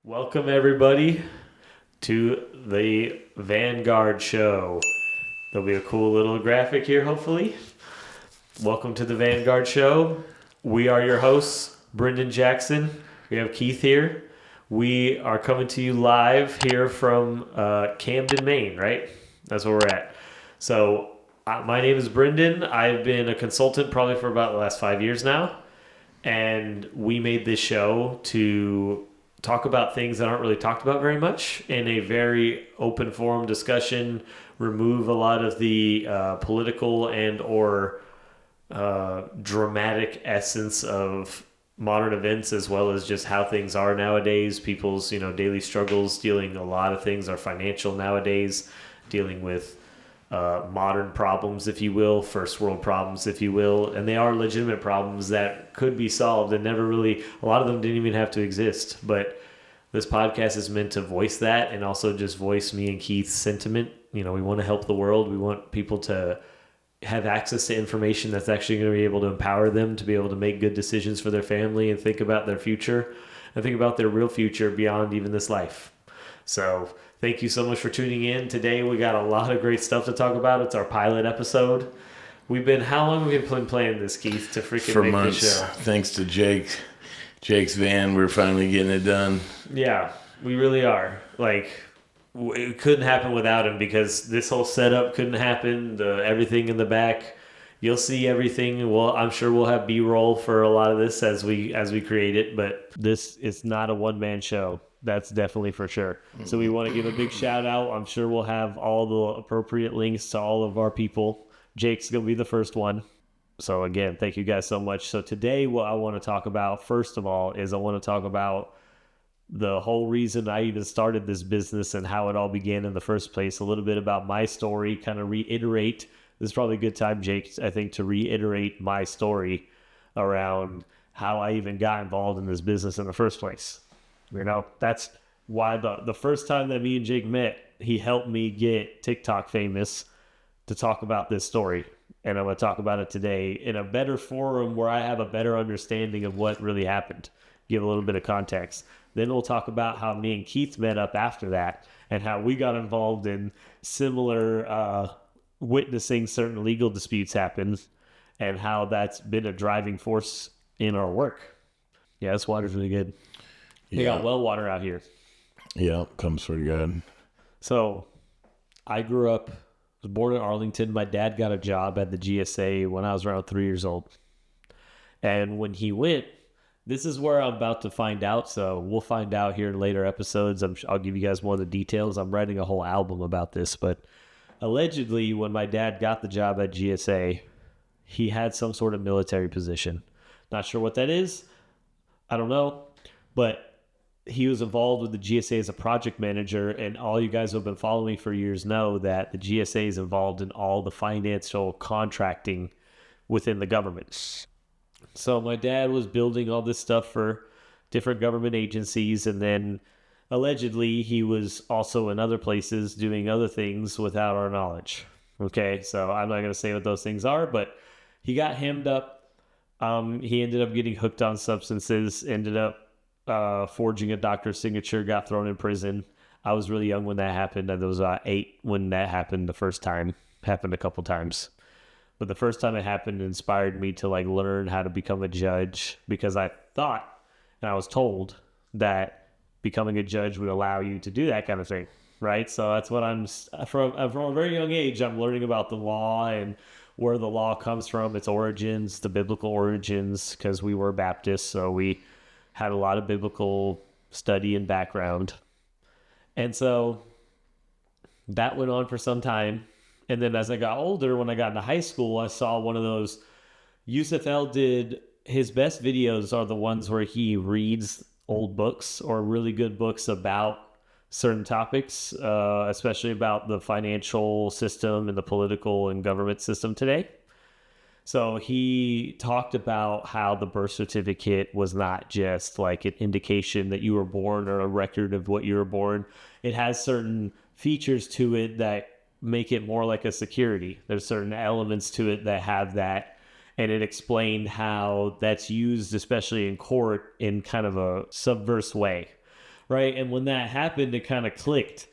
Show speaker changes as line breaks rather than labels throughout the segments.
Welcome, everybody, to the Vanguard show. There'll be a cool little graphic here, hopefully. Welcome to the Vanguard show. We are your hosts, Brendon Jackson. We have Keith here. We are coming to you live here from Camden, Maine, right? That's where we're at. So, my name is Brendon. I've been a consultant probably for about the last 5 years now. And we made this show to talk about things that aren't really talked about very much in a very open forum discussion, remove a lot of the political and or dramatic essence of modern events, as well as just how things are nowadays, people's daily struggles, dealing a lot of things are financial nowadays, dealing with modern problems, if you will, first world problems, if you will, and they are legitimate problems that could be solved and never really, a lot of them didn't even have to exist. But this podcast is meant to voice that and also just voice me and Keith's sentiment. We want to help the world. We want people to have access to information that's actually going to be able to empower them to be able to make good decisions for their family and think about their future and think about their real future beyond even this life. So thank you so much for tuning in. Today we got a lot of great stuff to talk about. It's our pilot episode. How long have we been planning this, Keith, to freaking
for
make
months,
this show?
Thanks to Jake's van, we're finally getting it done.
Yeah, we really are. It couldn't happen without him, because this whole setup couldn't happen. Everything in the back, you'll see everything. Well, I'm sure we'll have B-roll for a lot of this as we create it, but this is not a one-man show. That's definitely for sure. So we want to give a big shout out. I'm sure we'll have all the appropriate links to all of our people. Jake's going to be the first one. So again, thank you guys so much. So today what I want to talk about, first of all, is I want to talk about the whole reason I even started this business and how it all began in the first place. A little bit about my story, kind of reiterate. This is probably a good time, Jake, I think, to reiterate my story around how I even got involved in this business in the first place. That's why the first time that me and Jake met, he helped me get TikTok famous to talk about this story. And I'm going to talk about it today in a better forum where I have a better understanding of what really happened. Give a little bit of context. Then we'll talk about how me and Keith met up after that and how we got involved in similar witnessing certain legal disputes happen and how that's been a driving force in our work. Yeah, this water's really good. They got well water out here.
Yeah, comes pretty good.
So I was born in Arlington. My dad got a job at the GSA when I was around 3 years old. And when he went, this is where I'm about to find out. So we'll find out here in later episodes. I'll give you guys more of the details. I'm writing a whole album about this. But allegedly, when my dad got the job at GSA, he had some sort of military position. Not sure what that is. I don't know. But he was involved with the GSA as a project manager, and all you guys who have been following me for years know that the GSA is involved in all the financial contracting within the government. So my dad was building all this stuff for different government agencies, and then allegedly he was also in other places doing other things without our knowledge. Okay, so I'm not going to say what those things are, but he got hemmed up. He ended up getting hooked on substances, ended up forging a doctor's signature, got thrown in prison. I was really young when that happened. I was 8 when that happened the first time. Happened a couple times. But the first time it happened, it inspired me to learn how to become a judge, because I thought, and I was told, that becoming a judge would allow you to do that kind of thing, right? So that's what from a very young age, I'm learning about the law and where the law comes from, its origins, the biblical origins, because we were Baptists, so we had a lot of biblical study and background. And so that went on for some time. And then as I got older, when I got into high school, I saw one of those. Yusuf L did his best videos are the ones where he reads old books or really good books about certain topics, especially about the financial system and the political and government system today. So he talked about how the birth certificate was not just like an indication that you were born or a record of what you were born. It has certain features to it that make it more like a security. There's certain elements to it that have that. And it explained how that's used, especially in court, in kind of a subverse way, right? And when that happened, it kind of clicked.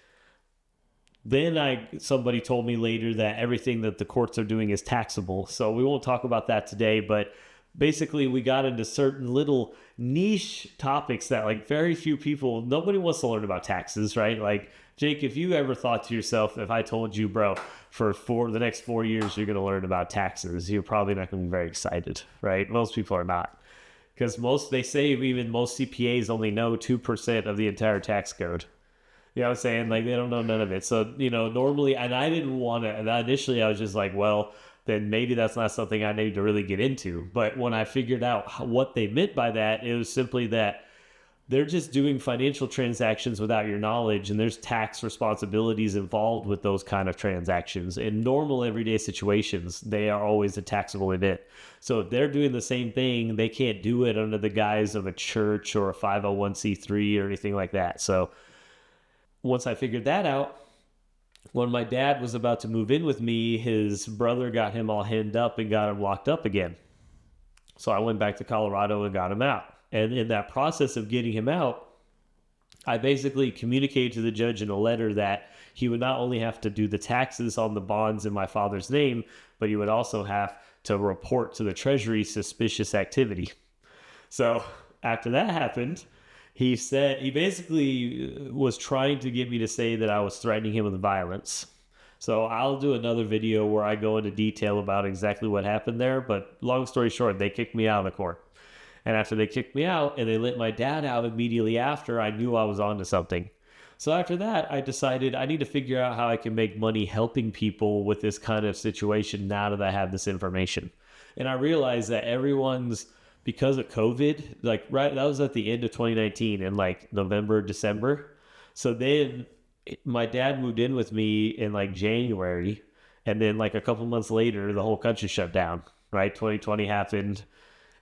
Then somebody told me later that everything that the courts are doing is taxable. So we won't talk about that today, but basically we got into certain little niche topics that like very few people, nobody wants to learn about taxes, right? Like, Jake, if you ever thought to yourself, if I told you, bro, for the next 4 years, you're going to learn about taxes, you're probably not going to be very excited, right? Most people are not. Because they say even most CPAs only know 2% of the entire tax code. You know what I'm saying? Like, they don't know none of it. So, normally, and I didn't want to, and initially I was just like, well, then maybe that's not something I need to really get into. But when I figured out what they meant by that, it was simply that they're just doing financial transactions without your knowledge, and there's tax responsibilities involved with those kind of transactions. In normal everyday situations, they are always a taxable event. So if they're doing the same thing, they can't do it under the guise of a church or a 501c3 or anything like that. So once I figured that out, when my dad was about to move in with me, his brother got him all hemmed up and got him locked up again. So I went back to Colorado and got him out. And in that process of getting him out, I basically communicated to the judge in a letter that he would not only have to do the taxes on the bonds in my father's name, but he would also have to report to the Treasury suspicious activity. So after that happened, he basically was trying to get me to say that I was threatening him with violence. So I'll do another video where I go into detail about exactly what happened there. But long story short, they kicked me out of the court. And after they kicked me out and they let my dad out immediately after, I knew I was onto something. So after that, I decided I need to figure out how I can make money helping people with this kind of situation now that I have this information. And I realized that because of COVID, that was at the end of 2019 in like November, December. So then my dad moved in with me in like January. And then like a couple months later, the whole country shut down, right? 2020 happened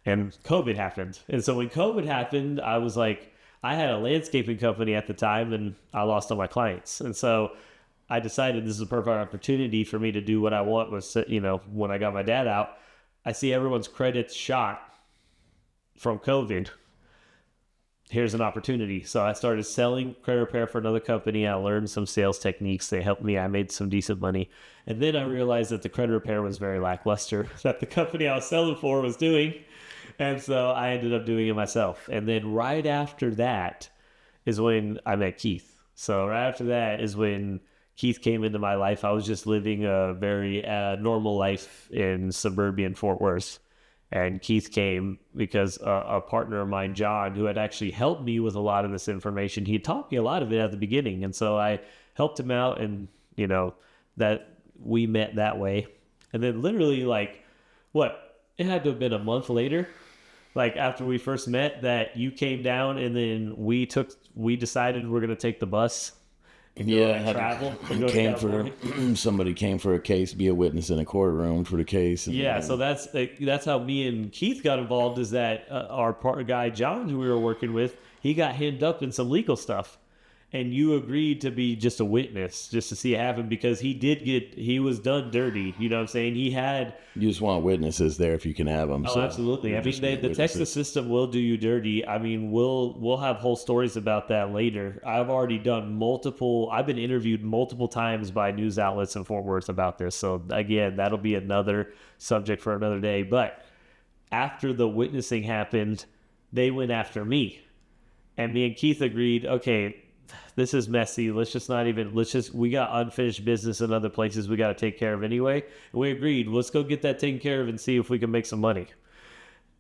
and COVID happened. And so when COVID happened, I was like, I had a landscaping company at the time and I lost all my clients. And so I decided this is a perfect opportunity for me to do what I want when I got my dad out, I see everyone's credits shot from COVID. Here's an opportunity. So I started selling credit repair for another company. I learned some sales techniques. They helped me. I made some decent money. And then I realized that the credit repair was very lackluster, that the company I was selling for was doing. And so I ended up doing it myself. And then right after that is when I met Keith. So right after that is when Keith came into my life. I was just living a very normal life in suburban Fort Worth. And Keith came because a partner of mine, John, who had actually helped me with a lot of this information, he taught me a lot of it at the beginning. And so I helped him out and, that we met that way. And then literally it had to have been a month later, like after we first met, that you came down and then we decided we're going to take the bus. Travel.
Somebody came for a case, be a witness in a courtroom for the case.
So that's how me and Keith got involved. Is that our partner guy John, who we were working with, he got hemmed up in some legal stuff, and you agreed to be just a witness, just to see it happen, because he was done dirty. You know what I'm saying?
You just want witnesses there if you can have them.
Oh, so absolutely. I mean, the Texas system will do you dirty. I mean, we'll have whole stories about that later. I've been interviewed multiple times by news outlets in Fort Worth about this. So again, that'll be another subject for another day. But after the witnessing happened, they went after me. And me and Keith agreed, okay, this is messy. We got unfinished business in other places we got to take care of anyway. And we agreed, let's go get that taken care of and see if we can make some money.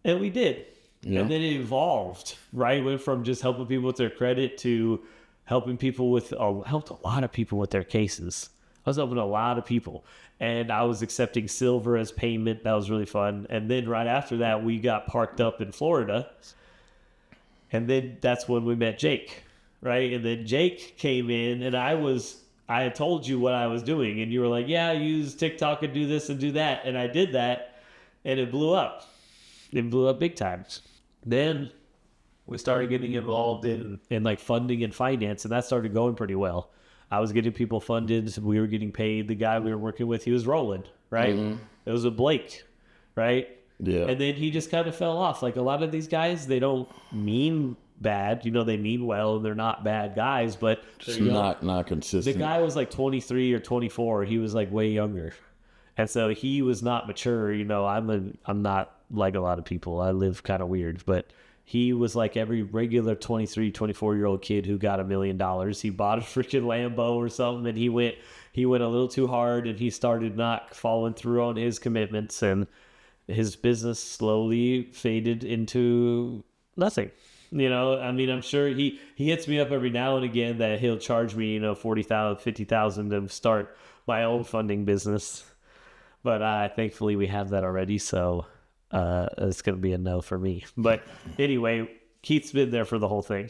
And we did. Yeah. And then it evolved, right? It went from just helping people with their credit to helped a lot of people with their cases. I was helping a lot of people. And I was accepting silver as payment. That was really fun. And then right after that, we got parked up in Florida. And then that's when we met Jake. Right. And then Jake came in and I had told you what I was doing. And you were like, yeah, use TikTok and do this and do that. And I did that and it blew up. It blew up big time. Then we started getting involved in like funding and finance. And that started going pretty well. I was getting people funded. So we were getting paid. The guy we were working with, he was rolling. Right. Mm-hmm. It was a Blake. Right.
Yeah.
And then he just kind of fell off. Like a lot of these guys, they don't mean bad. You know, they mean well and they're not bad guys, but
Just not consistent.
the guy was like 23 or 24. He was like way younger. And so he was not mature. You know, I'm not like a lot of people. I live kind of weird, but he was like every regular 23, 24-year-old kid who got $1 million. He bought a freaking Lambo or something, and he went a little too hard, and he started not following through on his commitments, and his business slowly faded into nothing. You know, I mean, I'm sure he hits me up every now and again that he'll charge me, you know, $40,000, $50,000 to start my own funding business. But thankfully we have that already, so it's going to be a no for me. But anyway, Keith's been there for the whole thing.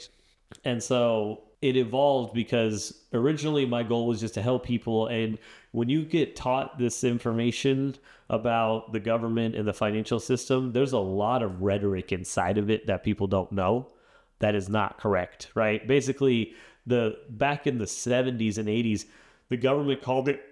And so it evolved because originally my goal was just to help people. And when you get taught this information about the government and the financial system, there's a lot of rhetoric inside of it that people don't know that is not correct, right? Basically, back in the 70s and 80s, the government called it,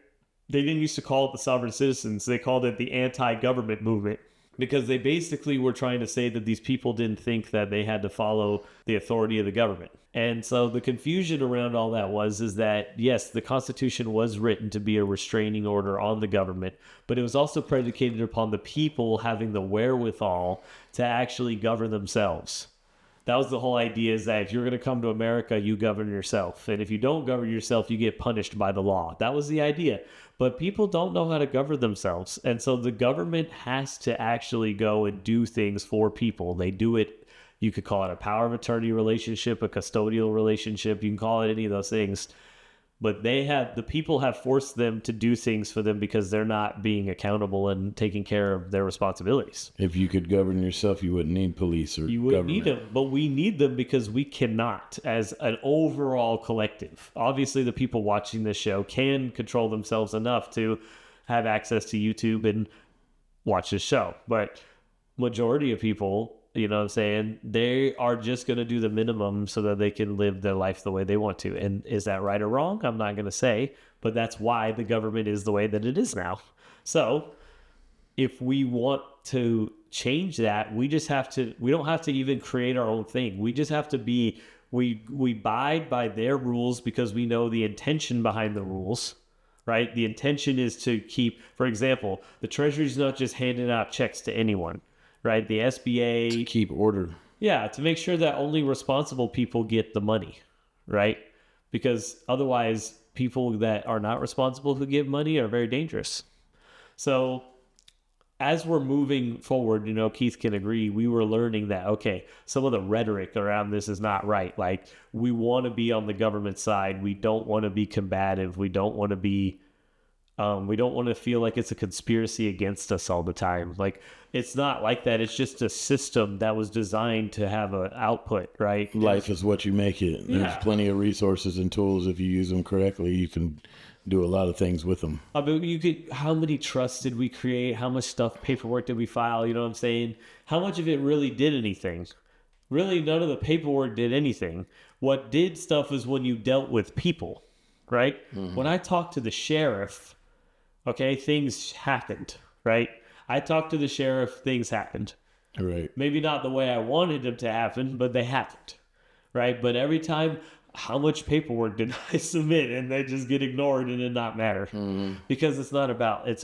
they didn't used to call it the sovereign citizens. They called it the anti-government movement because they basically were trying to say that these people didn't think that they had to follow the authority of the government. And so the confusion around all that is that, yes, the Constitution was written to be a restraining order on the government, but it was also predicated upon the people having the wherewithal to actually govern themselves. That was the whole idea, is that if you're going to come to America, you govern yourself. And if you don't govern yourself, you get punished by the law. That was the idea. But people don't know how to govern themselves. And so the government has to actually go and do things for people. They do it. You could call it a power of attorney relationship, a custodial relationship. You can call it any of those things. But the people have forced them to do things for them because they're not being accountable and taking care of their responsibilities.
If you could govern yourself, you wouldn't need police or
you wouldn't
government.
need them, but we need them because we cannot as an overall collective. Obviously, the people watching this show can control themselves enough to have access to YouTube and watch this show. But majority of people, you know what I'm saying, they are just going to do the minimum so that they can live their life the way they want to. And is that right or wrong? I'm not going to say, but that's why the government is the way that it is now. So if we want to change that, we don't have to even create our own thing. We just have to we abide by their rules because we know the intention behind the rules, right? The intention is to keep, for example, the Treasury's not just handing out checks to anyone. Right, the SBA...
To keep order.
Yeah, to make sure that only responsible people get the money, right? Because otherwise, people that are not responsible who give money are very dangerous. So, as we're moving forward, you know, Keith can agree, we were learning that, okay, some of the rhetoric around this is not right. Like, we want to be on the government side. We don't want to be combative. We don't want to be... we don't want to feel like it's a conspiracy against us all the time. Like, it's not like that. It's just a system that was designed to have an output, right?
Life is what you make it.
Yeah.
There's plenty of resources and tools. If you use them correctly, you can do a lot of things with them.
I mean, how many trusts did we create? How much paperwork did we file? You know what I'm saying? How much of it really did anything? Really, none of the paperwork did anything. What did stuff is when you dealt with people, right? Mm-hmm. When I talked to the sheriff, okay, things happened, right? I talked to the sheriff, things happened.
Right.
Maybe not the way I wanted them to happen, but they happened, right? But every time, how much paperwork did I submit? And they just get ignored and it not matter. Mm-hmm. Because it's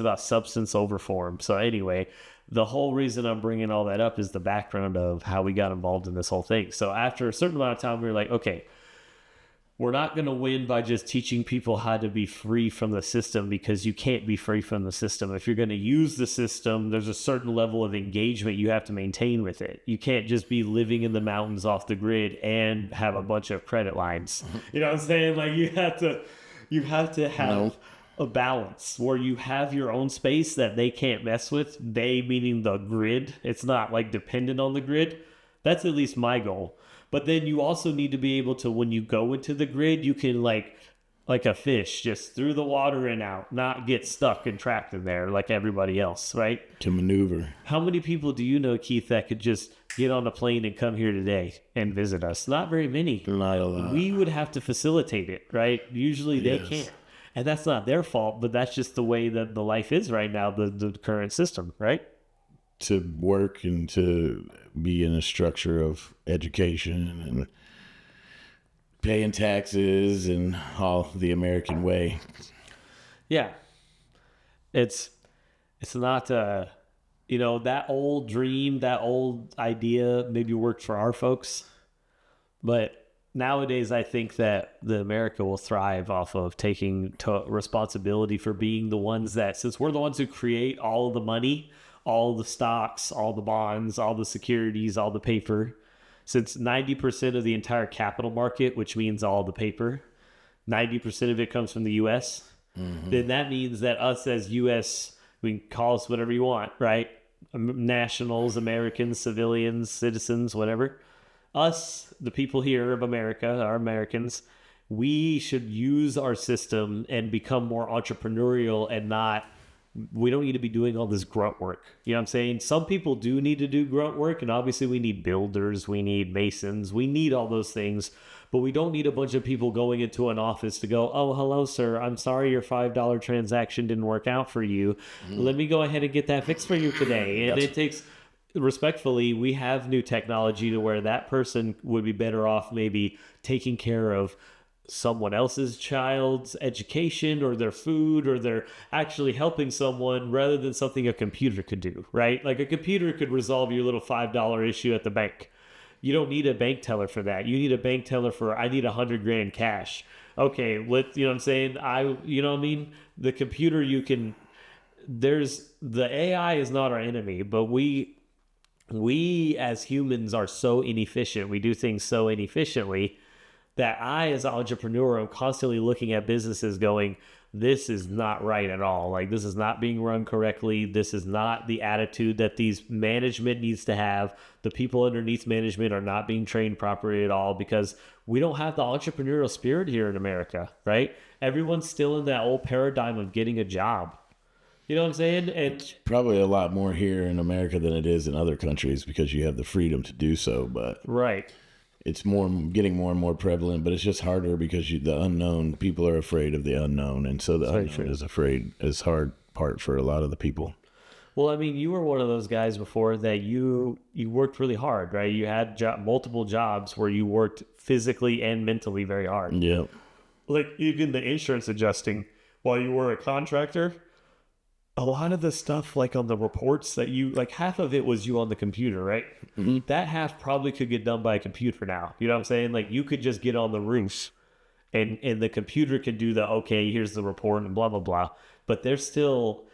about substance over form. So anyway, the whole reason I'm bringing all that up is the background of how we got involved in this whole thing. So after a certain amount of time, we were like, okay, we're not going to win by just teaching people how to be free from the system, because you can't be free from the system. If you're going to use the system, there's a certain level of engagement you have to maintain with it. You can't just be living in the mountains off the grid and have a bunch of credit lines. You know what I'm saying? Like, you have to have a balance where you have your own space that they can't mess with. They meaning the grid. It's not like dependent on the grid. That's at least my goal. But then you also need to be able to, when you go into the grid, you can like a fish, just through the water and out, not get stuck and trapped in there like everybody else, right?
To maneuver.
How many people do you know, Keith, that could just get on a plane and come here today and visit us? Not very many.
Not a lot.
We would have to facilitate it, right? Usually they can't. And that's not their fault, but that's just the way that the life is right now, the current system, right?
to work and to be in a structure of education and paying taxes and all the American way.
Yeah. It's not, that old dream, that old idea maybe worked for our folks. But nowadays, I think that the America will thrive off of taking responsibility for being the ones that, since we're the ones who create all of the money, all the stocks, all the bonds, all the securities, all the paper, since 90% of the entire capital market, which means all the paper, 90% of it comes from the U.S., then that means that us as U.S., we can call us whatever you want, right? Nationals, Americans, civilians, citizens, whatever. Us, the people here of America, our Americans, we should use our system and become more entrepreneurial and we don't need to be doing all this grunt work. You know what I'm saying? Some people do need to do grunt work, and obviously we need builders, we need masons, we need all those things, but we don't need a bunch of people going into an office to go, oh, hello, sir, I'm sorry your $5 transaction didn't work out for you. Let me go ahead and get that fixed for you today. And it takes... Respectfully, we have new technology to where that person would be better off maybe taking care of someone else's child's education or their food, or they're actually helping someone rather than something a computer could do, right? Like a computer could resolve your little $5 issue at the bank. You don't need a bank teller for that. You need a bank teller for, I need $100,000 cash. Okay, you know what I'm saying? You know what I mean? The computer, the AI is not our enemy, but we as humans are so inefficient. We do things so inefficiently that I, as an entrepreneur, am constantly looking at businesses going, this is not right at all. Like, this is not being run correctly. This is not the attitude that these management needs to have. The people underneath management are not being trained properly at all, because we don't have the entrepreneurial spirit here in America, right? Everyone's still in that old paradigm of getting a job. You know what I'm saying? And
it's probably a lot more here in America than it is in other countries because you have the freedom to do so. But
right,
it's getting more and more prevalent. But it's just harder because the unknown. People are afraid of the unknown, and so the unknown is hard part for a lot of the people.
Well, I mean, you were one of those guys before that you worked really hard, right? You had multiple jobs where you worked physically and mentally very hard.
Yeah,
like even the insurance adjusting while you were a contractor. A lot of the stuff, like on the reports that half of it was you on the computer, right? Mm-hmm. That half probably could get done by a computer now. You know what I'm saying? Like, you could just get on the roof and the computer could do okay, here's the report and blah, blah, blah. But they're still,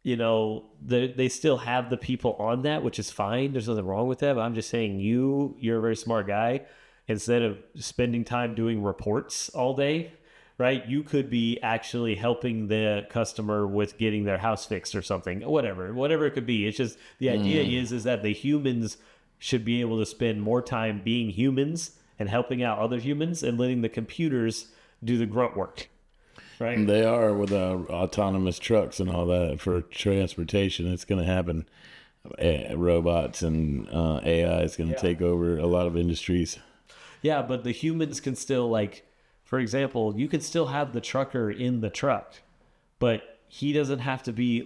they still have the people on that, which is fine. There's nothing wrong with that. But I'm just saying you're a very smart guy. Instead of spending time doing reports all day, right? You could be actually helping the customer with getting their house fixed or something, whatever it could be. It's just the idea is that the humans should be able to spend more time being humans and helping out other humans and letting the computers do the grunt work, right?
And they are with autonomous trucks and all that for transportation. It's going to happen. Robots and AI is going to take over a lot of industries.
Yeah, but the humans can still, for example, you can still have the trucker in the truck, but he doesn't have to be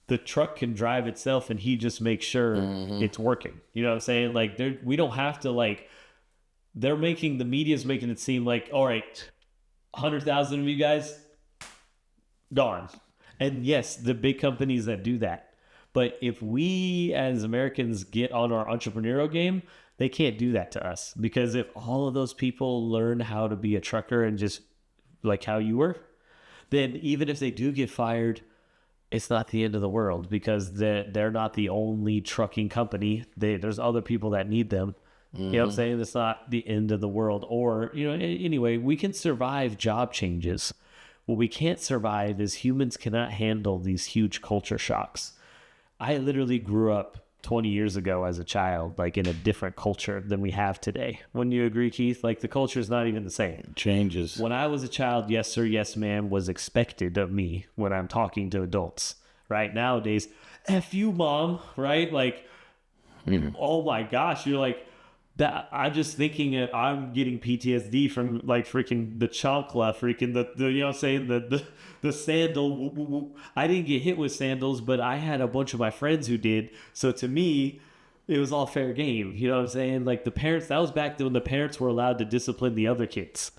the truck can drive itself and he just makes sure it's working. You know what I'm saying? We don't have to the media's making it seem like, all right, 100,000 of you guys gone. And yes, the big companies that do that. But if we as Americans get on our entrepreneurial game, they can't do that to us, because if all of those people learn how to be a trucker and just like how you were, then even if they do get fired, it's not the end of the world, because they're not the only trucking company. There's other people that need them. You know what I'm saying? It's not the end of the world. Or, anyway, we can survive job changes. What we can't survive is humans cannot handle these huge culture shocks. I literally grew up 20 years ago as a child, in a different culture than we have today. Wouldn't you agree, Keith? The culture is not even the same.
It changes.
When I was a child, yes sir, yes ma'am was expected of me when I'm talking to adults, right? Nowadays, F you, mom, right? Oh my gosh, you're that I'm just thinking that I'm getting PTSD from like freaking the chancla, freaking the you know what I'm saying, the sandal. I didn't get hit with sandals, but I had a bunch of my friends who did. So to me, it was all fair game. You know what I'm saying? Like the parents, that was back when the parents were allowed to discipline the other kids.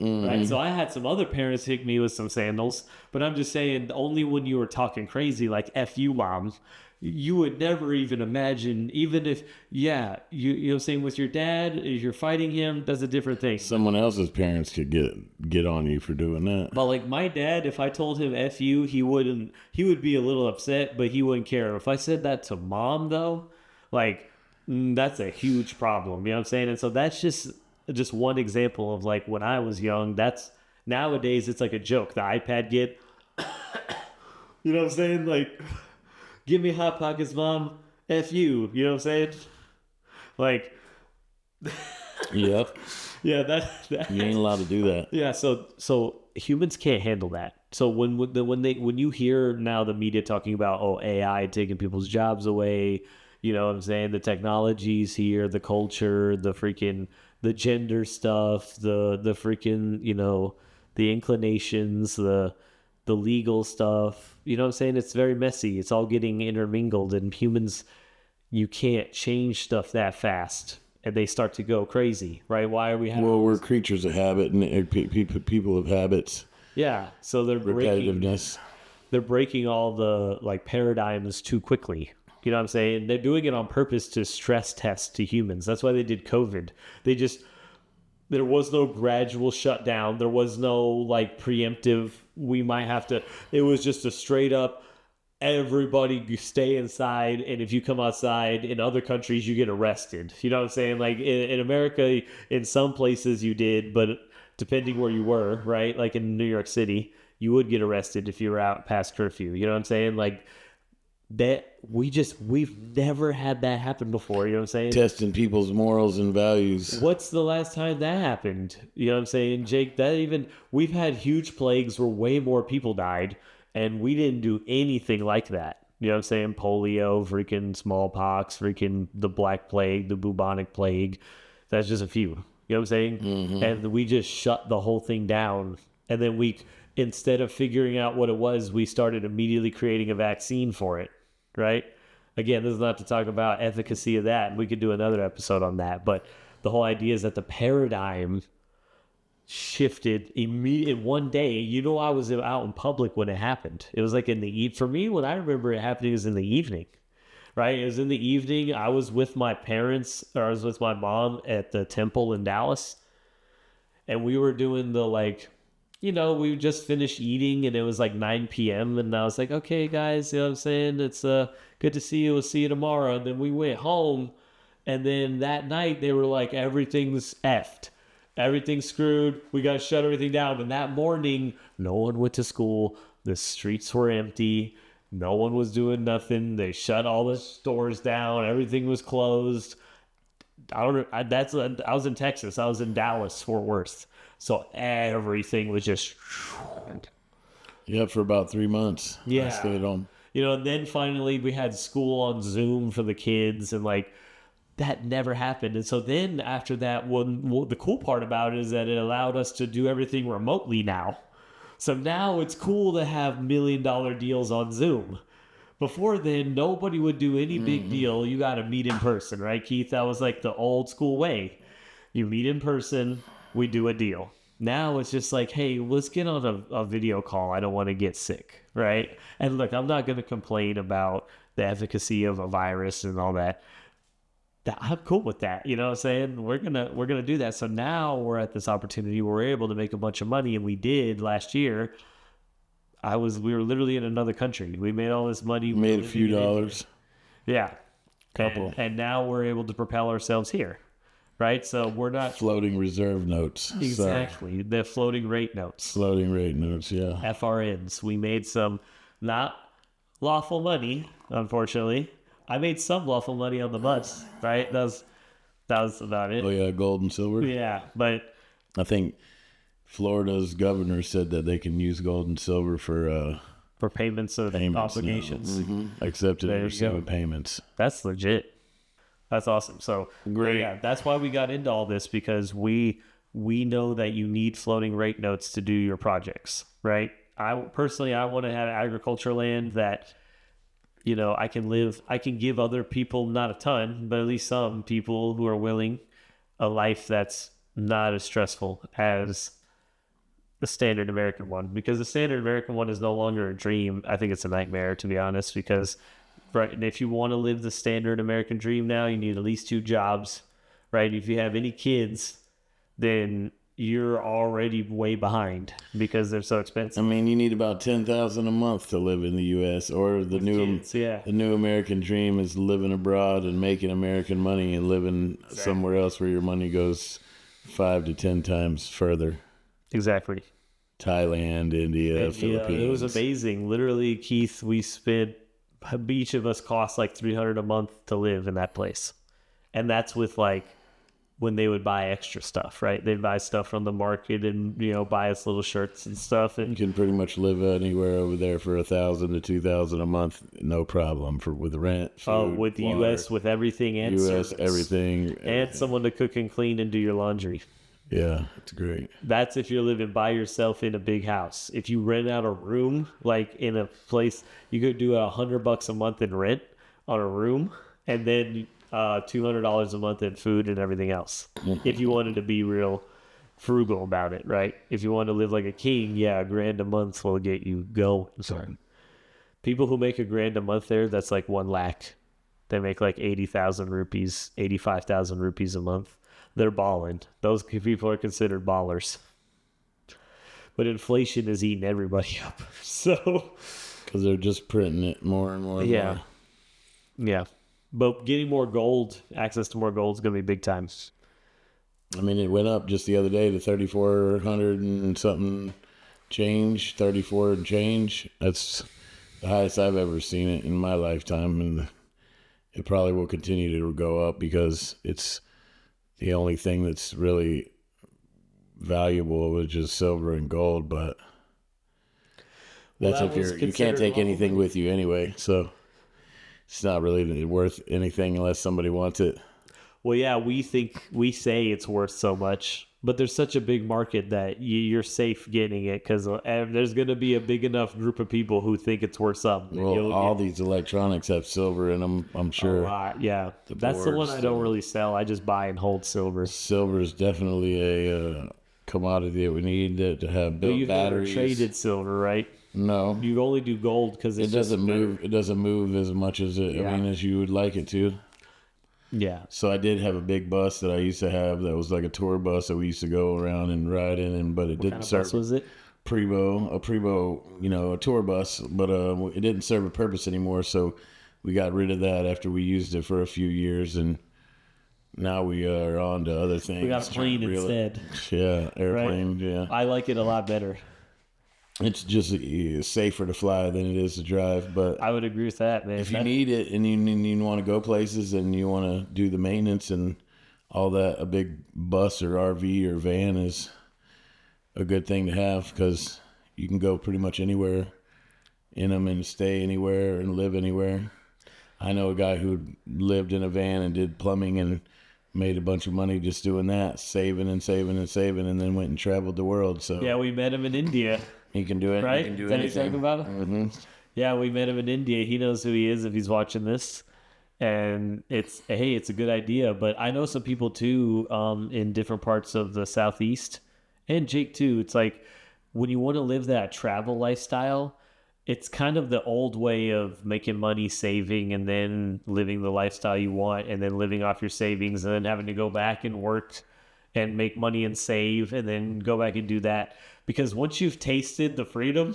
Right. So I had some other parents hit me with some sandals, but I'm just saying only when you were talking crazy, like F you mom, you would never even imagine, even if, yeah, you know what I'm saying, with your dad, if you're fighting him, that's a different thing.
Someone else's parents could get on you for doing that.
But like my dad, if I told him F you, he would be a little upset, but he wouldn't care. If I said that to mom though, like that's a huge problem. You know what I'm saying? And so that's just one example of like when I was young. That's nowadays it's like a joke. The iPad get, you know what I'm saying? Like, give me Hot Pockets, mom. F you. You know what I'm saying? Like,
Yep.
yeah, that
You ain't allowed to do that.
yeah. So humans can't handle that. So when you hear now the media talking about AI taking people's jobs away, you know what I'm saying? The technology's here, the culture, the gender stuff, the freaking, you know, the inclinations, the legal stuff. You know what I'm saying? It's very messy. It's all getting intermingled, and humans, you can't change stuff that fast, and they start to go crazy, right? Why are we having?
Well, we're creatures of habit, and people of habits.
Yeah, so
Repetitiveness.
they're breaking all the like paradigms too quickly. You know what I'm saying? They're doing it on purpose to stress test to humans. That's why they did COVID. There was no gradual shutdown. There was no like preemptive, we might have to, it was just a straight up, everybody stay inside. And if you come outside in other countries, you get arrested. You know what I'm saying? Like in America, in some places you did, but depending where you were, right? Like in New York City, you would get arrested if you were out past curfew. You know what I'm saying? Like, that we've never had that happen before. You know what I'm saying?
Testing people's morals and values.
What's the last time that happened? You know what I'm saying, Jake? We've had huge plagues where way more people died, and we didn't do anything like that. You know what I'm saying? Polio, freaking smallpox, freaking the Black Plague, the bubonic plague. That's just a few. You know what I'm saying? Mm-hmm. And we just shut the whole thing down, and then instead of figuring out what it was, we started immediately creating a vaccine for it. Right? Again, this is not to talk about efficacy of that. We could do another episode on that. But the whole idea is that the paradigm shifted immediately in one day. You know, I was out in public when it happened. It was like for me, when I remember it happening, it was in the evening. Right? It was in the evening. I was with my parents, or I was with my mom at the temple in Dallas. And we were doing the like, you know, we just finished eating and it was like 9 p.m. And I was like, okay, guys, you know what I'm saying? It's good to see you. We'll see you tomorrow. And then we went home. And then that night they were like, everything's effed. Everything's screwed. We got to shut everything down. And that morning, no one went to school. The streets were empty. No one was doing nothing. They shut all the stores down. Everything was closed. I was in Texas. I was in Dallas, Fort Worth. So everything was just...
Yeah, for about 3 months.
Yeah.
I stayed home.
You know, and then finally we had school on Zoom for the kids, and like that never happened. And so then after that, the cool part about it is that it allowed us to do everything remotely now. So now it's cool to have $1 million deals on Zoom. Before then, nobody would do any big deal. You got to meet in person, right, Keith? That was like the old school way. You meet in person, we do a deal. Now it's just like, hey, let's get on a video call. I don't want to get sick, right? And look, I'm not going to complain about the efficacy of a virus and all that. I'm cool with that. You know what I'm saying? We're gonna do that. So now we're at this opportunity where we're able to make a bunch of money, and we did last year. We were literally in another country. We made all this money.
We made a few dollars.
Yeah.
Couple.
And now we're able to propel ourselves here. Right? So we're not...
Floating reserve notes.
Exactly. The floating rate notes.
Floating rate notes, yeah.
FRNs. We made some not lawful money, unfortunately. I made some lawful money on the bus, right? That was about it.
Oh, yeah, gold and silver?
Yeah, but...
I think Florida's governor said that they can use gold and silver for
payments of obligations.
Mm-hmm. Accepted and received payments.
That's legit. That's awesome. So
Great.
yeah, that's why we got into all this, because we know that you need floating rate notes to do your projects, right? I want to have agriculture land that, you know, I can give other people, not a ton, but at least some people who are willing, a life that's not as stressful as the standard American one, because the standard American one is no longer a dream. I think it's a nightmare, to be honest, because right, and if you want to live the standard American dream now, you need at least 2 jobs, right? If you have any kids, then you're already way behind because they're so expensive.
I mean, you need about 10,000 a month to live in the U.S. Or the new American dream is living abroad and making American money and living somewhere else where your money goes 5 to 10 times further.
Exactly.
Thailand, India, Philippines.
It was amazing. Literally, Keith, each of us cost like $300 a month to live in that place, and that's with like when they would buy extra stuff, right? They'd buy stuff from the market and, you know, buy us little shirts and stuff. And
you can pretty much live anywhere over there for $1,000 to $2,000 a month, no problem, with rent, food,
with the
water,
U.S. with everything and
U.S.
service.
everything,
and someone to cook and clean and do your laundry.
Yeah, it's great.
That's if you're living by yourself in a big house. If you rent out a room, like in a place, you could do $100 a month in rent on a room, and then $200 a month in food and everything else. If you wanted to be real frugal about it, right? If you want to live like a king, yeah, $1,000 a month will get you going. Sorry. People who make $1,000 a month there, that's like 1 lakh. They make like 80,000 rupees, 85,000 rupees a month. They're balling. Those people are considered ballers. But inflation is eating everybody up. So,
because they're just printing it more and more. And more.
Yeah. But getting more gold, access to more gold is going to be big time.
I mean, it went up just the other day to 3,400 and something change, 34 and change. That's the highest I've ever seen it in my lifetime. And it probably will continue to go up because it's the only thing that's really valuable, which is silver and gold. But that's if you can't take anything with you anyway. So it's not really worth anything unless somebody wants it.
Well, yeah, we say it's worth so much, but there's such a big market that you're safe getting it because there's going to be a big enough group of people who think it's worth something.
Well, all these electronics have silver in them, I'm sure.
Yeah. That's the one I don't really sell. I just buy and hold silver.
Silver is definitely a commodity that we need to have built
you've
batteries.
Never traded silver, right?
No.
You only do gold because
it doesn't move. It doesn't move as much as as you would like it to.
Yeah.
So I did have a big bus that I used to have that was like a tour bus that we used to go around and ride in, but it didn't serve.
What kind of bus was it?
A Prevo, a tour bus, but it didn't serve a purpose anymore. So we got rid of that after we used it for a few years, and now we are on to other things.
We got a plane instead.
Yeah, airplane. Right? Yeah,
I like it a lot better.
It's just safer to fly than it is to drive, but
I would agree with that, man.
If you need it and you want to go places and you want to do the maintenance and all that, a big bus or RV or van is a good thing to have because you can go pretty much anywhere in them and stay anywhere and live anywhere. I know a guy who lived in a van and did plumbing and made a bunch of money just doing that, saving and saving and saving, and then went and traveled the world. So
yeah, we met him in India.
He can do it.
Right?
He can do
anything. Is that what you're talking about?
Mm-hmm.
Yeah, we met him in India. He knows who he is if he's watching this. And it's a good idea. But I know some people too in different parts of the Southeast. And Jake too. It's like when you want to live that travel lifestyle, it's kind of the old way of making money, saving, and then living the lifestyle you want, and then living off your savings, and then having to go back and work and make money and save, and then go back and do that. Because once you've tasted the freedom,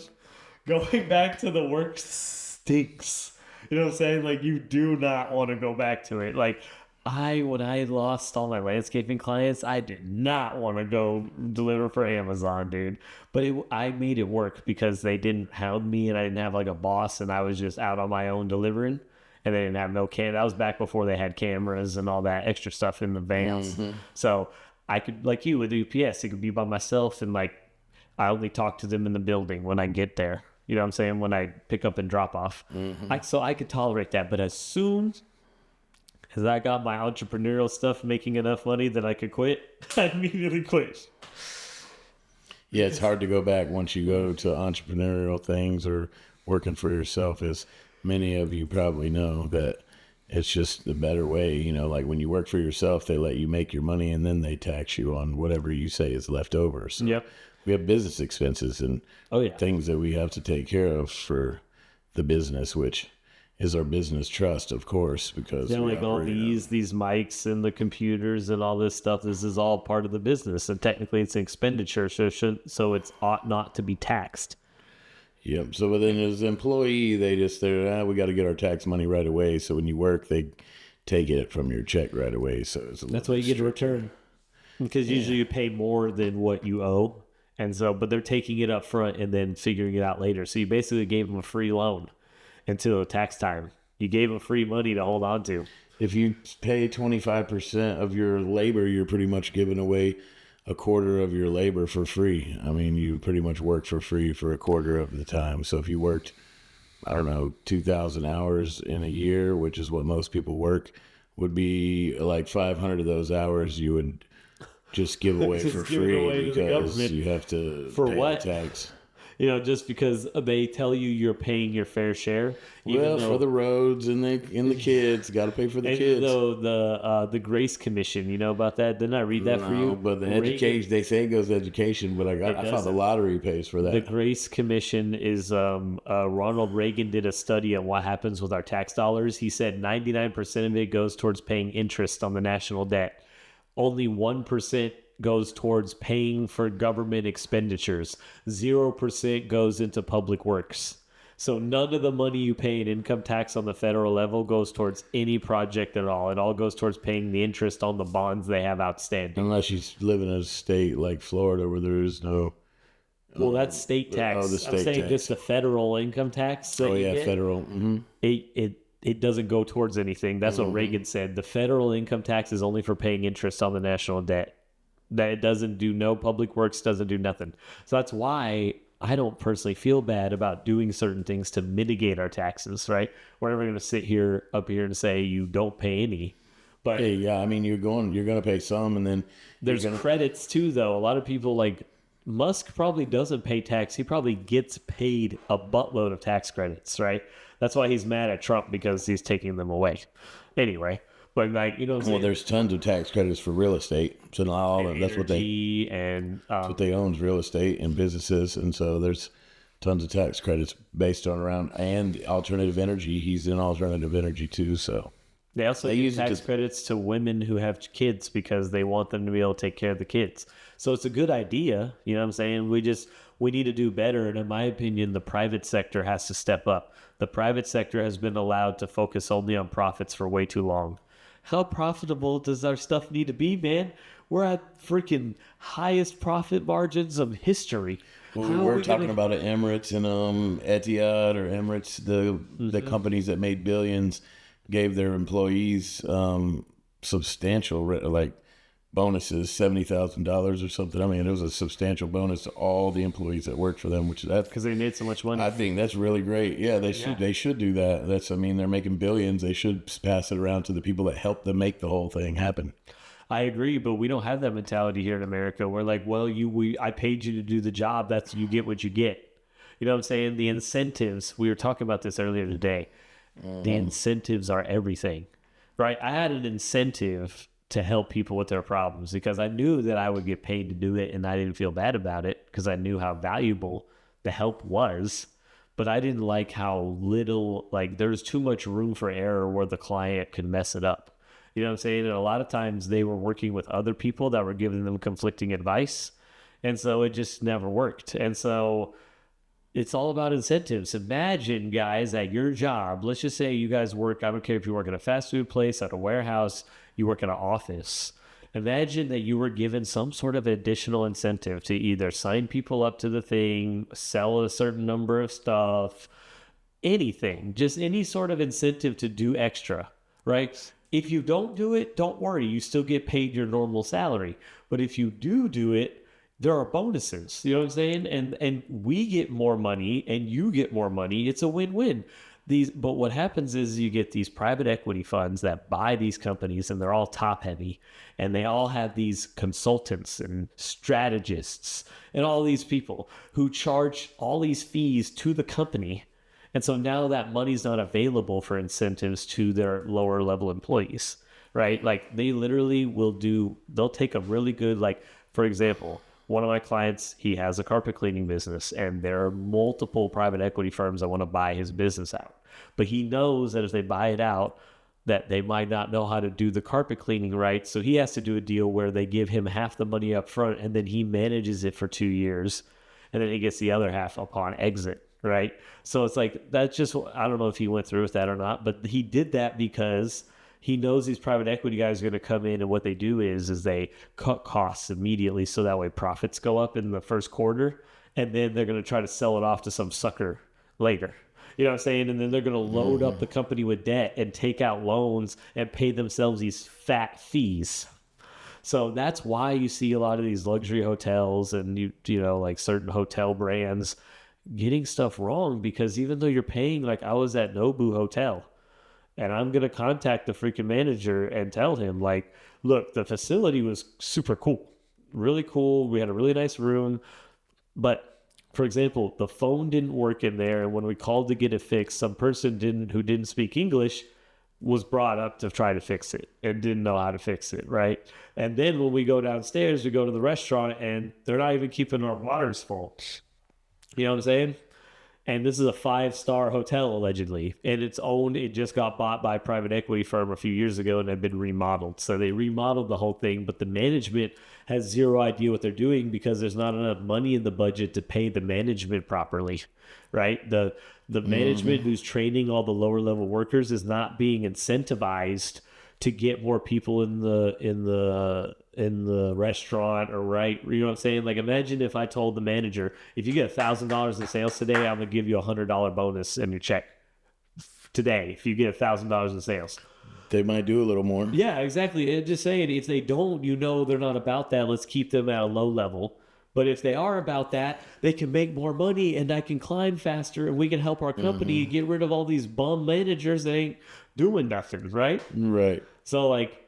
going back to the work stinks. You know what I'm saying? Like, you do not want to go back to it. Like, when I lost all my landscaping clients, I did not want to go deliver for Amazon, dude. But I made it work because they didn't hound me, and I didn't have like a boss, and I was just out on my own delivering. And they didn't have no That was back before they had cameras and all that extra stuff in the vans. Mm-hmm. So I could, like you with UPS, it could be by myself, and like I only talk to them in the building when I get there. You know what I'm saying? When I pick up and drop off. Mm-hmm. So I could tolerate that. But as soon as I got my entrepreneurial stuff making enough money that I could quit, I immediately quit.
Yeah, it's hard to go back once you go to entrepreneurial things or working for yourself, as many of you probably know that it's just the better way. You know, like when you work for yourself, they let you make your money and then they tax you on whatever you say is left over. So
Yep.
we have business expenses and things that we have to take care of for the business, which is our business trust, of course, because
Then like all these mics and the computers and all this stuff, this is all part of the business, and technically it's an expenditure, so it ought not to be taxed.
Yep. So then as an employee, we got to get our tax money right away. So when you work, they take it from your check right away. So
that's why you get a return, because usually you pay more than what you owe, and so but they're taking it up front and then figuring it out later. So you basically gave them a free loan until tax time. You gave them free money to hold on to.
If you pay 25% of your labor, you're pretty much giving away a quarter of your labor for free. I mean, you pretty much work for free for a quarter of the time. So if you worked, I don't know, 2,000 hours in a year, which is what most people work, would be like 500 of those hours you would just give away for free because you have to pay the tax.
You know, just because they tell you you're paying your fair share.
Well, for the roads and the kids, got to pay for the kids.
Though the Grace Commission, you know about that? Didn't I read that for you?
But the education, they say it goes to education, but I thought the lottery pays for that.
The Grace Commission is Ronald Reagan did a study on what happens with our tax dollars. He said 99% of it goes towards paying interest on the national debt. Only 1% goes towards paying for government expenditures. 0% goes into public works. So none of the money you pay in income tax on the federal level goes towards any project at all. It all goes towards paying the interest on the bonds they have outstanding.
Unless you live in a state like Florida where there is no...
Well, that's state tax.
The state
I'm saying
tax.
Just the federal income tax.
Federal. Mm-hmm.
It doesn't go towards anything. That's what Reagan said. The federal income tax is only for paying interest on the national debt. That it doesn't do no public works, doesn't do nothing. So that's why I don't personally feel bad about doing certain things to mitigate our taxes, right? We're never going to sit up here and say you don't pay any. But
hey, yeah, I mean, you're going to pay some, and then
there's credits too, though. A lot of people like Musk probably doesn't pay tax. He probably gets paid a buttload of tax credits, right? That's why he's mad at Trump, because he's taking them away. Anyway. But like, you know,
there's tons of tax credits for real estate. So not all of that's what they own is real estate and businesses, and so there's tons of tax credits based on around and alternative energy. He's in alternative energy too, so
they also use tax credits to women who have kids because they want them to be able to take care of the kids. So it's a good idea, you know what I'm saying? We need to do better, and in my opinion, the private sector has to step up. The private sector has been allowed to focus only on profits for way too long. How profitable does our stuff need to be, man? We're at freaking highest profit margins of history.
Well, we're talking about Emirates and Etihad or Emirates, the companies that made billions, gave their employees substantial bonuses, $70,000 or something. I mean, it was a substantial bonus to all the employees that worked for them, that's
because they made so much money.
I think that's really great. Yeah, they should do that. They're making billions. They should pass it around to the people that helped them make the whole thing happen.
I agree, but we don't have that mentality here in America. We're like, well, I paid you to do the job. You get what you get. You know what I'm saying? The incentives, we were talking about this earlier today. The incentives are everything, right? I had an incentive to help people with their problems because I knew that I would get paid to do it, and I didn't feel bad about it because I knew how valuable the help was. But I didn't like how little, there's too much room for error where the client could mess it up. You know what I'm saying? And a lot of times they were working with other people that were giving them conflicting advice, and so it just never worked. And so it's all about incentives. Imagine, guys, at your job, let's just say you guys work, I don't care if you work in a fast food place, at a warehouse, you work in an office. Imagine that you were given some sort of additional incentive to either sign people up to the thing, sell a certain number of stuff, anything, just any sort of incentive to do extra, right? If you don't do it, don't worry. You still get paid your normal salary. But if you do it, there are bonuses. You know what I'm saying? And we get more money and you get more money. It's a win-win. But what happens is you get these private equity funds that buy these companies, and they're all top heavy, and they all have these consultants and strategists and all these people who charge all these fees to the company. And so now that money's not available for incentives to their lower level employees, right? Like they literally they'll take a really good, like, for example, one of my clients, he has a carpet cleaning business, and there are multiple private equity firms that want to buy his business out. But he knows that if they buy it out, that they might not know how to do the carpet cleaning right. So he has to do a deal where they give him half the money up front, and then he manages it for 2 years, and then he gets the other half upon exit. Right. So it's like, that's just, I don't know if he went through with that or not, but he did that because he knows these private equity guys are going to come in, and what they do is they cut costs immediately. So that way profits go up in the first quarter, and then they're going to try to sell it off to some sucker later. You know what I'm saying? And then they're going to load up the company with debt and take out loans and pay themselves these fat fees. So that's why you see a lot of these luxury hotels and you know, like certain hotel brands getting stuff wrong, because even though you're paying, like I was at Nobu Hotel, and I'm going to contact the freaking manager and tell him, like, look, the facility was super cool, really cool. We had a really nice room, but for example, the phone didn't work in there. And when we called to get it fixed, some person who didn't speak English was brought up to try to fix it and didn't know how to fix it. Right. And then when we go downstairs, we go to the restaurant, and they're not even keeping our waters full. You know what I'm saying? And this is a 5-star hotel, allegedly. And it just got bought by a private equity firm a few years ago and had been remodeled. So they remodeled the whole thing, but the management has zero idea what they're doing because there's not enough money in the budget to pay the management properly, right? The management who's training all the lower level workers is not being incentivized to get more people in the restaurant, or right, you know what I'm saying? Like, imagine if I told the manager, if you get $1,000 in sales today, I'm gonna give you $100 bonus in your check today. If you get $1,000 in sales,
they might do a little more.
Yeah, exactly. And just saying, if they don't, you know, they're not about that. Let's keep them at a low level. But if they are about that, they can make more money, and I can climb faster, and we can help our company get rid of all these bum managers that ain't doing nothing, right?
Right.
So like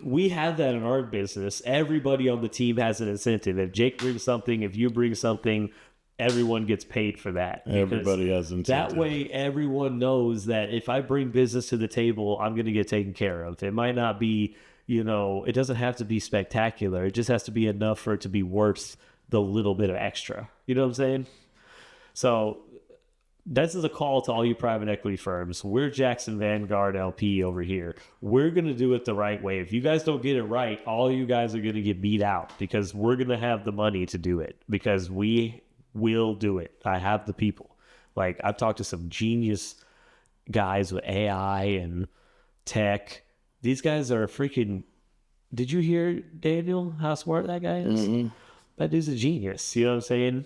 we have that in our business. Everybody on the team has an incentive. If Jake brings something, if you bring something, everyone gets paid for that.
Everybody has incentive.
That way, everyone knows that if I bring business to the table, I'm going to get taken care of. It might not be, you know, it doesn't have to be spectacular. It just has to be enough for it to be worth the little bit of extra. You know what I'm saying? So this is a call to all you private equity firms. We're Jackson Vanguard LP over here. We're going to do it the right way. If you guys don't get it right, all you guys are going to get beat out, because we're going to have the money to do it, because we will do it. I have the people. Like, I've talked to some genius guys with AI and tech. These guys are freaking... Did you hear, Daniel, how smart that guy is? Mm-hmm. That dude's a genius. You know what I'm saying?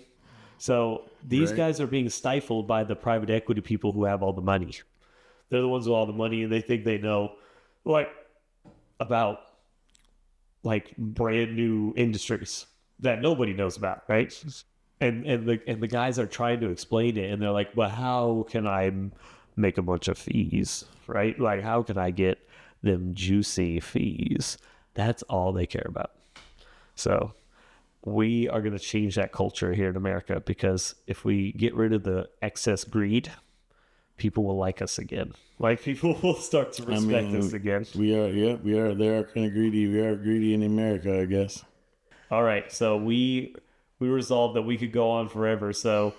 So these guys are being stifled by the private equity people who have all the money. They're the ones with all the money, and they think they know, like, about, like, brand new industries that nobody knows about, right? And the guys are trying to explain it, and they're like, "Well, how can I make a bunch of fees, right? Like, how can I get them juicy fees?" That's all they care about. So we are going to change that culture here in America, because if we get rid of the excess greed, people will like us again. Like, people will start to respect us again.
We are. They are kind of greedy. We are greedy in America, I guess.
All right. So we resolved that we could go on forever. So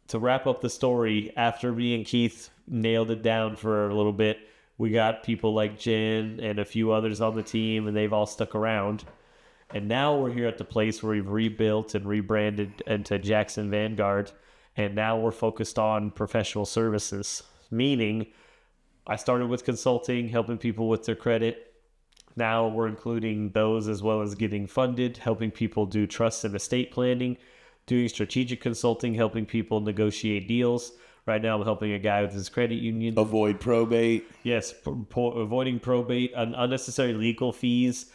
to wrap up the story, after me and Keith nailed it down for a little bit, we got people like Jen and a few others on the team, and they've all stuck around. And now we're here at the place where we've rebuilt and rebranded into Jackson Vanguard. And now we're focused on professional services, meaning I started with consulting, helping people with their credit. Now we're including those as well as getting funded, helping people do trust and estate planning, doing strategic consulting, helping people negotiate deals. Right now I'm helping a guy with his credit union.
Avoid probate.
Yes, avoiding probate, unnecessary legal fees,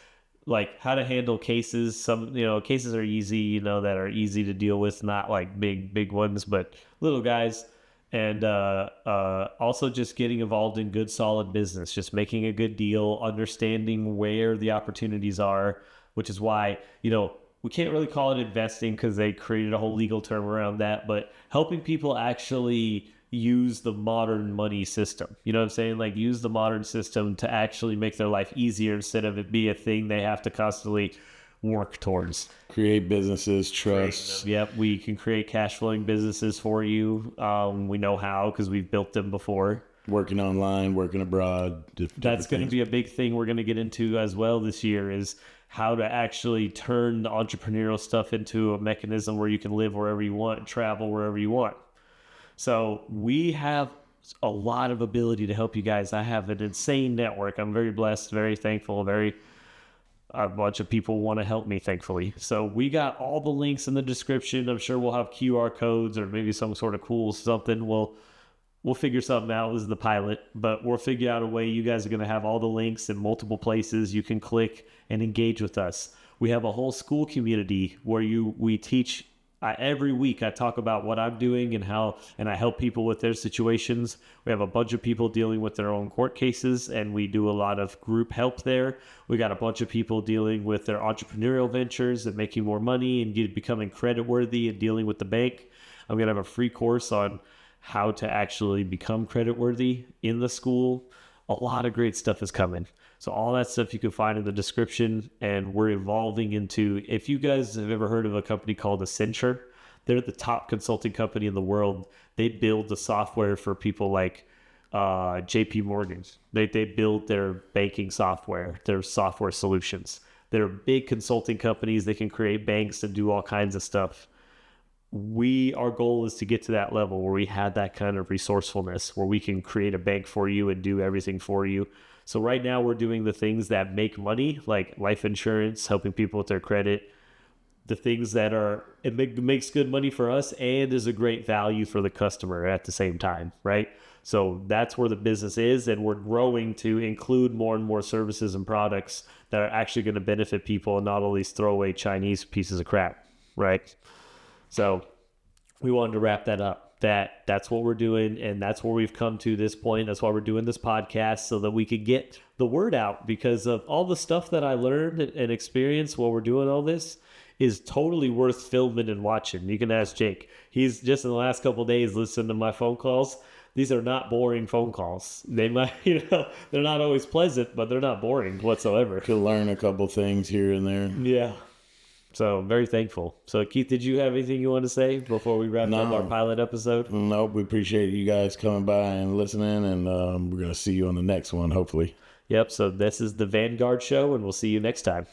like how to handle cases. Some, cases are easy, that are easy to deal with, not like big ones, but little guys. And also just getting involved in good, solid business, just making a good deal, understanding where the opportunities are, which is why, we can't really call it investing because they created a whole legal term around that, but helping people actually use the modern money system. You know what I'm saying? Like use the modern system to actually make their life easier instead of it be a thing they have to constantly work towards.
Create businesses, trust.
Yep, we can create cash flowing businesses for you. We know how because we've built them before.
Working online, working abroad.
That's going to be a big thing we're going to get into as well this year is how to actually turn the entrepreneurial stuff into a mechanism where you can live wherever you want, travel wherever you want. So we have a lot of ability to help you guys. I have an insane network. I'm very blessed, very thankful, a bunch of people want to help me, thankfully. So we got all the links in the description. I'm sure we'll have QR codes or maybe some sort of cool something. We'll figure something out. This is the pilot, but we'll figure out a way. You guys are going to have all the links in multiple places you can click and engage with us. We have a whole school community where we teach. Every week I talk about what I'm doing and I help people with their situations. We have a bunch of people dealing with their own court cases and we do a lot of group help there. We got a bunch of people dealing with their entrepreneurial ventures and making more money and becoming credit worthy and dealing with the bank. I'm going to have a free course on how to actually become credit worthy in the school. A lot of great stuff is coming. So all that stuff you can find in the description, and we're evolving into, if you guys have ever heard of a company called Accenture, they're the top consulting company in the world. They build the software for people like JP Morgan. They build their banking software, their software solutions. They're big consulting companies. They can create banks and do all kinds of stuff. Our goal is to get to that level where we have that kind of resourcefulness, where we can create a bank for you and do everything for you. So right now we're doing the things that make money, like life insurance, helping people with their credit, the things that makes good money for us and is a great value for the customer at the same time, right? So that's where the business is, and we're growing to include more and more services and products that are actually going to benefit people and not all these throwaway Chinese pieces of crap, right? So we wanted to wrap that up. That's what we're doing, and that's where we've come to this point. That's why we're doing this podcast, so that we could get the word out, because of all the stuff that I learned and experienced while we're doing all this is totally worth filming and watching. You can ask Jake. He's just in the last couple of days listened to my phone calls. These are not boring phone calls. They might, they're not always pleasant, but they're not boring whatsoever.
To learn a couple things here and there.
Yeah. So I'm very thankful. So Keith, did you have anything you want to say before we wrap up our pilot episode?
Nope. We appreciate you guys coming by and listening, and we're going to see you on the next one, hopefully.
Yep. So this is the Vanguard show, and we'll see you next time.